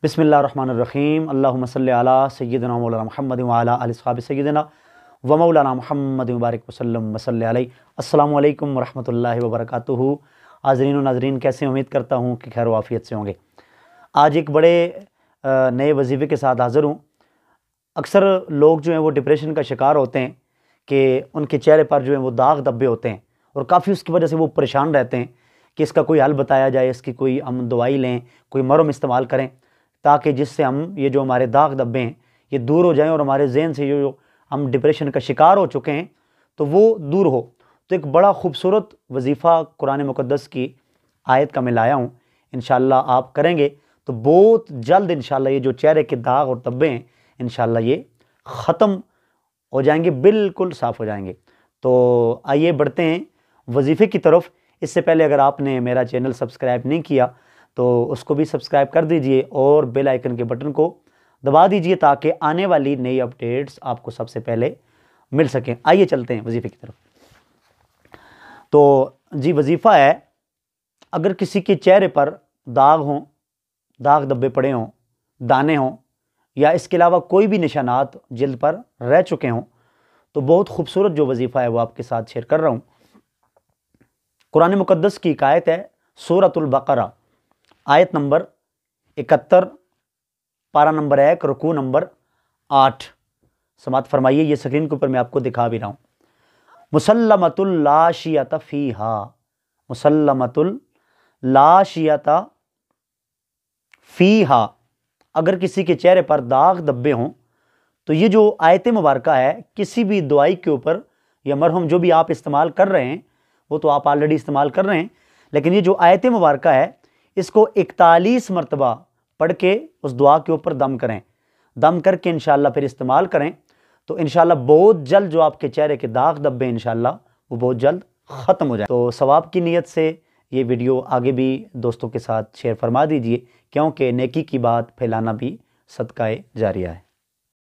बिस्मिल्लाहिर्रहमानिर्रहीम अल्लाहुम्मा सल्लि अला सय्यिदिना मौलाना मुहम्मद व अला आलि अस्हाबि सय्यिदिना व मौलाना मुहम्मद मुबारक वसल्लम वसल्लि अलैहि। अस्सलामु अलैकुम व रहमतुल्लाहि व बरकातुहू। हाज़रीन व नाज़रीन, कैसे उम्मीद करता हूँ कि खैर वाफ़ियत से होंगे। आज एक बड़े नए वजीफ़े के साथ हाज़िर हूँ। अक्सर लोग जो हैं वो डिप्रेशन का शिकार होते हैं कि उनके चेहरे पर जो है वो दाग धब्बे होते हैं और काफ़ी उसकी वजह से वो परेशान रहते हैं कि इसका कोई हल बताया जाए, इसकी कोई हम दवाई लें, कोई मरहम इस्तेमाल करें ताकि जिससे हम ये जो हमारे दाग धब्बे हैं ये दूर हो जाएं और हमारे ज़हन से जो हम डिप्रेशन का शिकार हो चुके हैं तो वो दूर हो। तो एक बड़ा ख़ूबसूरत वजीफ़ा कुरान मुक़द्दस की आयत का मैं लाया हूँ। इंशाअल्लाह आप करेंगे तो बहुत जल्द इंशाअल्लाह ये जो चेहरे के दाग और धब्बे हैं इंशाअल्लाह ये ख़त्म हो जाएंगे, बिल्कुल साफ़ हो जाएंगे। तो आइए बढ़ते हैं वजीफ़े की तरफ। इससे पहले अगर आपने मेरा चैनल सब्सक्राइब नहीं किया तो उसको भी सब्सक्राइब कर दीजिए और बेल आइकन के बटन को दबा दीजिए ताकि आने वाली नई अपडेट्स आपको सबसे पहले मिल सकें। आइए चलते हैं वजीफ़े की तरफ। तो जी वजीफ़ा है, अगर किसी के चेहरे पर दाग हों, दाग धब्बे पड़े हों, दाने हों या इसके अलावा कोई भी निशानात जिल्द पर रह चुके हों तो बहुत खूबसूरत जो वजीफ़ा है वो आपके साथ शेयर कर रहा हूँ। कुरान मुक़द्दस की एक आयत है सूरतुल बक़रा, आयत नंबर 71, पारा नंबर 1, रुकू नंबर 8। समात फरमाइए, ये स्क्रीन के ऊपर मैं आपको दिखा भी रहा हूँ। मुसल्लमतुल ला शियता फ़ीहा, मुसल्लमतुल ला शियता फ़ीहा। अगर किसी के चेहरे पर दाग धब्बे हों तो ये जो आयत मुबारका है किसी भी दवाई के ऊपर या मरहम जो भी आप इस्तेमाल कर रहे हैं वो तो आप ऑलरेडी इस्तेमाल कर रहे हैं, लेकिन ये जो आयत मुबारका है इसको 41 मरतबा पढ़ के उस दुआ के ऊपर दम करें। दम करके इंशाअल्लाह फिर इस्तेमाल करें तो इंशाअल्लाह बहुत जल्द जो आपके चेहरे के दाग धब्बे इंशाअल्लाह वो बहुत जल्द ख़त्म हो जाए। तो सवाब की नीयत से ये वीडियो आगे भी दोस्तों के साथ शेयर फरमा दीजिए, क्योंकि नेकी की बात फैलाना भी सदका जारिया है।